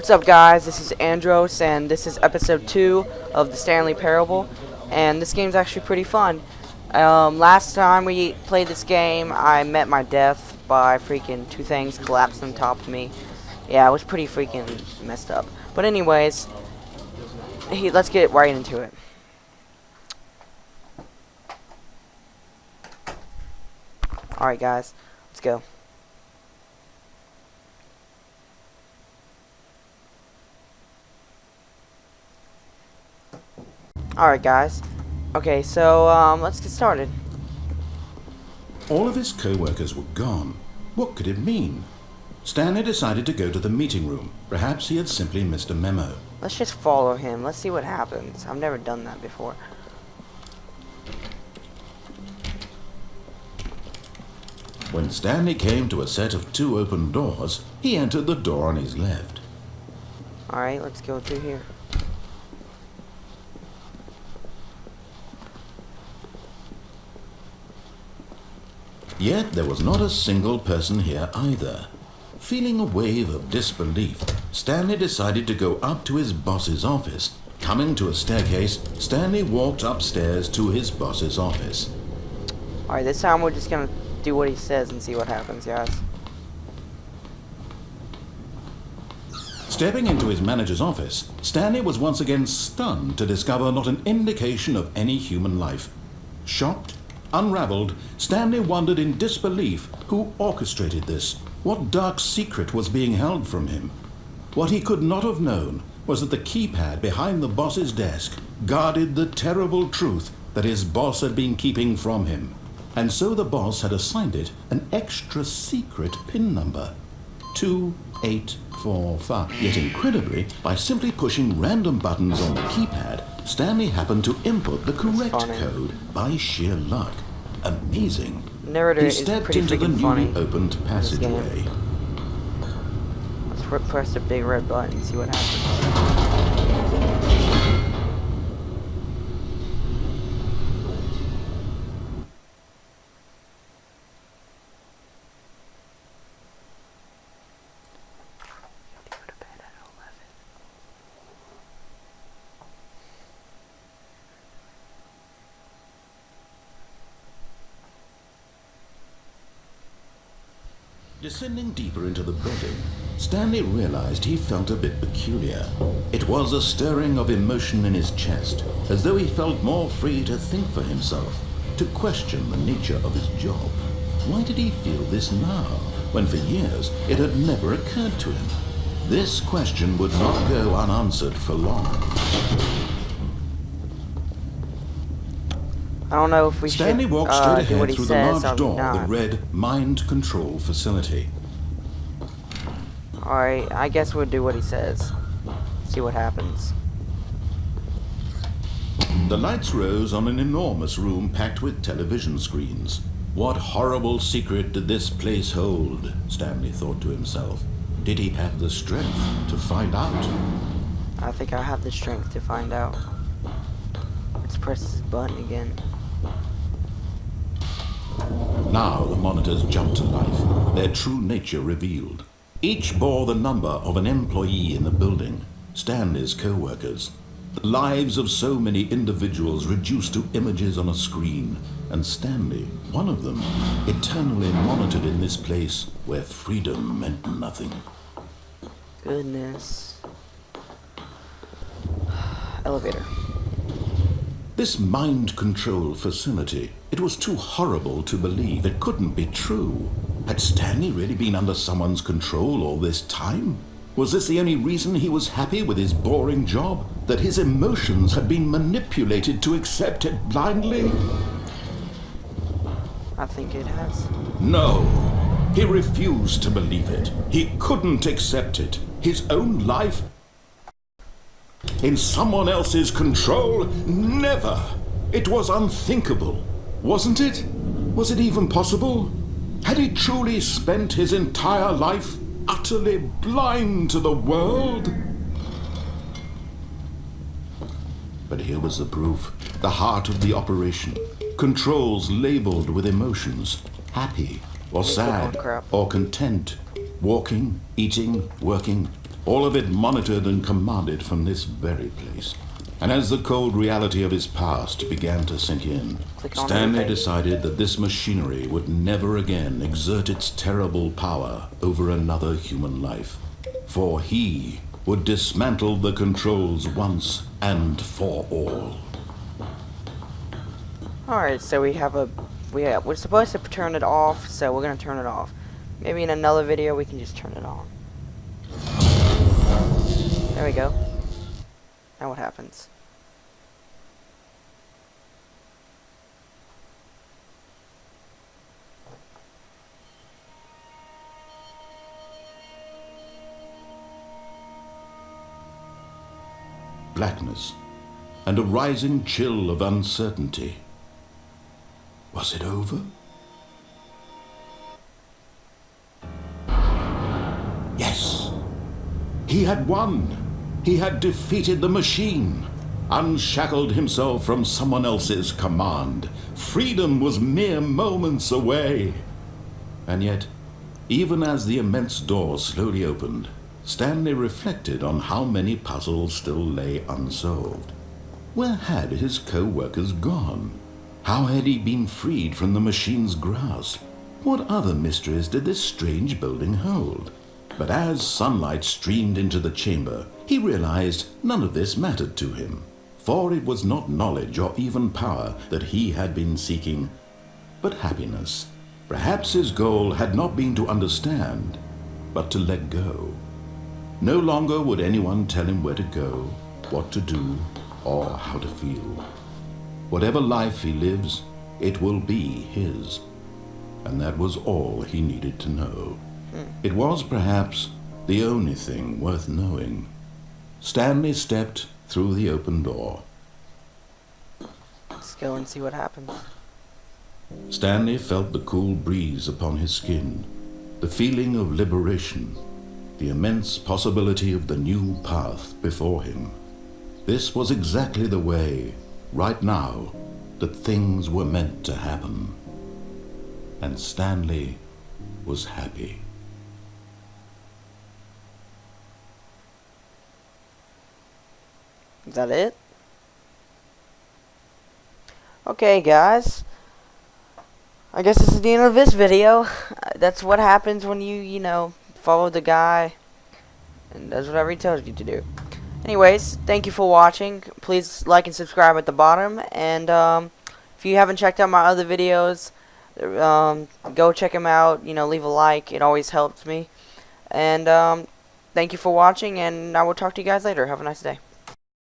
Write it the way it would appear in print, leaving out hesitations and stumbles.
What's up, guys? This is Andros, and this is episode 2 of the Stanley Parable. And this game's actually pretty fun. Last time we played this game, I met my death by freaking two things collapsed on top of me. Yeah, it was pretty freaking messed up. But anyways, let's get right into it. Alright, guys, let's go. Alright, guys. Okay, so let's get started. All of his co-workers were gone. What could it mean? Stanley decided to go to the meeting room. Perhaps he had simply missed a memo. Let's just follow him. Let's see what happens. I've never done that before. When Stanley came to a set of two open doors, he entered the door on his left. Alright, let's go through here. Yet there was not a single person here either. Feeling a wave of disbelief, Stanley decided to go up to his boss's office. Coming to a staircase, Stanley walked upstairs to his boss's office. Alright, this time we're just gonna do what he says and see what happens, guys. Stepping into his manager's office, Stanley was once again stunned to discover not an indication of any human life. Shocked, unraveled, Stanley wondered in disbelief who orchestrated this. What dark secret was being held from him? What he could not have known was that the keypad behind the boss's desk guarded the terrible truth that his boss had been keeping from him. And so the boss had assigned it an extra secret PIN number, 2845. Yet incredibly, by simply pushing random buttons on the keypad, Stanley happened to input the correct code by sheer luck. Amazing. Narrator He stepped into the newly opened passageway. Let's press the big red button and see what happens. Descending deeper into the building, Stanley realized he felt a bit peculiar. It was a stirring of emotion in his chest, as though he felt more free to think for himself, to question the nature of his job. Why did he feel this now, when for years it had never occurred to him? This question would not go unanswered for long. I don't know if we Stanley should walked straight do what ahead he through says. the large door Not. that read Mind Control Facility. Alright, I guess we'll do what he says. See what happens. The lights rose on an enormous room packed with television screens. What horrible secret did this place hold? Stanley thought to himself. Did he have the strength to find out? I think I have the strength to find out. Let's press this button again. Now the monitors jumped to life, their true nature revealed. Each bore the number of an employee in the building, Stanley's co-workers. The lives of so many individuals reduced to images on a screen, and Stanley, one of them, eternally monitored in this place where freedom meant nothing. Goodness. Elevator. This mind control facility, it was too horrible to believe. It couldn't be true. Had Stanley really been under someone's control all this time? Was this the only reason he was happy with his boring job? That his emotions had been manipulated to accept it blindly? I think it has. No. He refused to believe it. He couldn't accept it. His own life in someone else's control? Never! It was unthinkable, wasn't it? Was it even possible? Had he truly spent his entire life utterly blind to the world? But here was the proof, the heart of the operation. Controls labeled with emotions, happy or sad or content, walking, eating, working. all of it monitored and commanded from this very place. And as the cold reality of his past began to sink in, Stanley decided that this machinery would never again exert its terrible power over another human life. For he would dismantle the controls once and for all. Alright, so we're supposed to turn it off, so we're gonna turn it off. Maybe in another video we can just turn it on. There we go. Now what happens? Blackness and a rising chill of uncertainty. Was it over? Yes. He had won. He had defeated the machine, unshackled himself from someone else's command. Freedom was mere moments away. And yet, even as the immense door slowly opened, Stanley reflected on how many puzzles still lay unsolved. Where had his co-workers gone? How had he been freed from the machine's grasp? What other mysteries did this strange building hold? But as sunlight streamed into the chamber, he realized none of this mattered to him, for it was not knowledge or even power that he had been seeking, but happiness. Perhaps his goal had not been to understand, but to let go. No longer would anyone tell him where to go, what to do, or how to feel. Whatever life he lives, it will be his. And that was all he needed to know. It was perhaps the only thing worth knowing. Stanley stepped through the open door. Let's go and see what happens. Stanley felt the cool breeze upon his skin, the feeling of liberation, the immense possibility of the new path before him. This was exactly the way, right now, that things were meant to happen. And Stanley was happy. Is that it? Okay, guys. I guess this is the end of this video. That's what happens when you know, follow the guy and does whatever he tells you to do. Anyways, thank you for watching. Please like and subscribe at the bottom. And if you haven't checked out my other videos, go check them out. You know, leave a like. It always helps me. And thank you for watching, and I will talk to you guys later. Have a nice day.